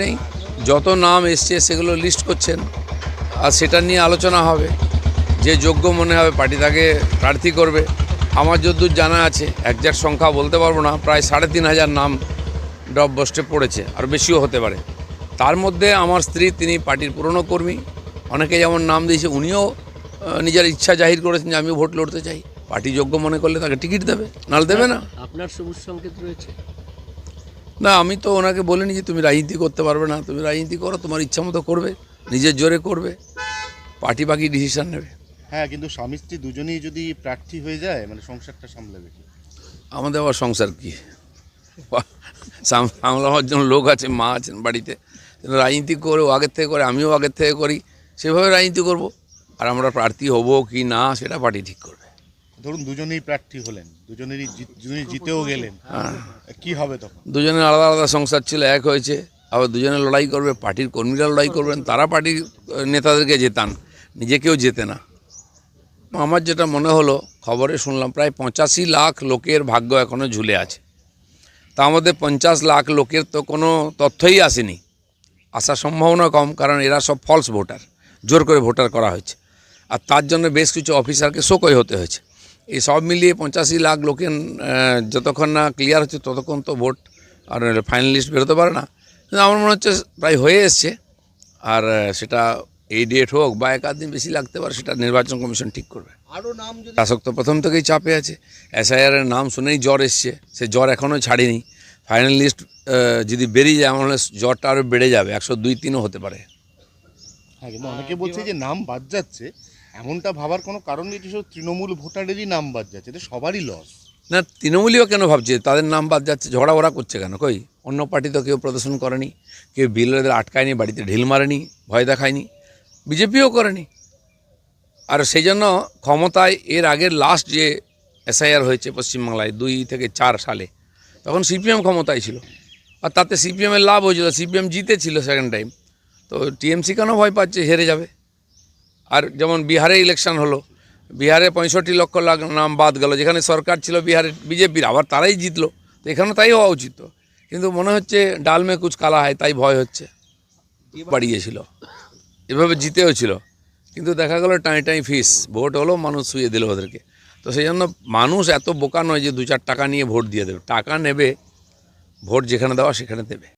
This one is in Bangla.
নেই, যত নাম এসছে সেগুলো লিস্ট করছেন আর সেটা নিয়ে আলোচনা হবে। যে যোগ্য মনে হবে পার্টি তাকে প্রার্থী করবে। আমার যতদূর জানা আছে, একজ্যাক্ট সংখ্যা বলতে পারবো না, প্রায় 3,500 নাম ড্রপ বস্টে পড়েছে, আর বেশিও হতে পারে। তার মধ্যে আমার স্ত্রী, তিনি পার্টির পুরনো কর্মী, অনেকে যেমন নাম দিয়েছে, উনিও নিজের ইচ্ছা জাহির করেছেন যে আমিও ভোট লড়তে চাই। পার্টি যোগ্য মনে করলে তাকে টিকিট দেবে, নাহলে দেবে না। আপনার সবুজ সংকেত রয়েছে? না, আমি তো ওনাকে বলিনি যে তুমি রাজনীতি করতে পারবে না, তুমি রাজনীতি করো, তোমার ইচ্ছা মতো করবে, নিজের জোরে করবে, পার্টি বাকি ডিসিশন নেবে। হ্যাঁ, কিন্তু স্বামী স্ত্রী দুজনেই যদি প্রার্থী হয়ে যায়, মানে সংসারটা সামলাবে কি? আমাদের আবার সংসার কি, সামলাবার জন্য লোক আছে, মা আছেন বাড়িতে। রাজনীতি করে ও আগের থেকে করে, আমিও আগের থেকে করি, সেভাবে রাজনীতি করব। আর আমরা প্রার্থী হব কি না সেটা পার্টি ঠিক করবে। ধরুন দুজনেই প্রার্থী হলেন, দুজনেই জিতেও গেলেন, কি হবে তখন? দুজনের আলাদা আলাদা সংসার ছিল, এক হয়েছে, আবার দুজনে লড়াই করবে, পার্টির কর্মীরা লড়াই করবেন, তারা পার্টির নেতাদেরকে জেতান, নিজেকেও জেতে না। আমার যেটা মনে হলো, খবরে শুনলাম প্রায় 85 লাখ লোকের ভাগ্য এখনও ঝুলে আছে। তার মধ্যে 50 লাখ লোকের তো কোনো তথ্যই আসেনি, আসার সম্ভাবনা কম, কারণ এরা সব ফলস ভোটার, জোর করে ভোটার করা হয়েছে। আর তার জন্য বেশ কিছু অফিসারকে শোকই হতে হয়েছে। এই সব মিলিয়ে 85 লাখ লোকের যতক্ষণ না ক্লিয়ার হচ্ছে ততক্ষণ তো ভোট আর ফাইনাল লিস্ট বেরোতে পারে না। কিন্তু আমার মনে হচ্ছে প্রায় হয়ে এসছে। আর সেটা এই ডেট হোক বা এক আধ দিন বেশি লাগতে পারে, সেটা নির্বাচন কমিশন ঠিক করবে। আরও নাম যদি শাসক তো প্রথম থেকেই চাপে আছে, এসআইআরের নাম শুনেই জ্বর এসছে, সে জ্বর এখনও ছাড়েনি। ফাইনাল লিস্ট যদি বেরিয়ে যায়, আমার মনে হয় জ্বরটা আরও বেড়ে যাবে, 102-3ও হতে পারে। হ্যাঁ, কিন্তু অনেকে বলছে যে নাম বাদ যাচ্ছে, এমনটা ভাবার কোনো কারণ নেই, সব তৃণমূল ভোটারেরই নাম বাদ যাচ্ছে, এটা সবারই লস। না, তৃণমূলীও কেন ভাবছে তাদের নাম বাদ যাচ্ছে? ঝগড়া ওরা করছে কেন? কই অন্য পার্টি তো কেউ প্রদর্শন করেনি, কেউ বিএলওদের আটকায়নি, বাড়িতে ঢিল মারেনি, ভয় দেখায়নি, বিজেপিও করেনি। আর সেই জন্য ক্ষমতায় এর আগের লাস্ট যে এসআইআর হয়েছে পশ্চিমবাংলায় 2 থেকে 4 সালে, তখন সিপিএম ক্ষমতায় ছিল, আর তাতে সিপিএমের লাভ হয়েছিল, সিপিএম জিতেছিল সেকেন্ড টাইম। তো টিএমসি কেন ভয় পাচ্ছে হেরে যাবে? আর যেমন বিহারে ইলেকশন হলো, বিহারে 65 লক্ষ নাম বাদ গেল, যেখানে সরকার ছিল বিহারের বিজেপির, আবার তারাই জিতলো। তো এখানে তাই হওয়া উচিত। কিন্তু মনে হচ্ছে ডাল মে কুচ কালা হয়, তাই ভয় হচ্ছে। বাড়িয়েছিল, এভাবে জিতেও ছিল, কিন্তু দেখা গেল টাই ফিস, ভোট হলো, মানুষ শুয়ে দিল ওদেরকে। তো সেই জন্য মানুষ এত বোকা নয় যে 2-4 টাকা নিয়ে ভোট দিয়ে দেবে। টাকা নেবে, ভোট যেখানে দেওয়া সেখানে দেবে।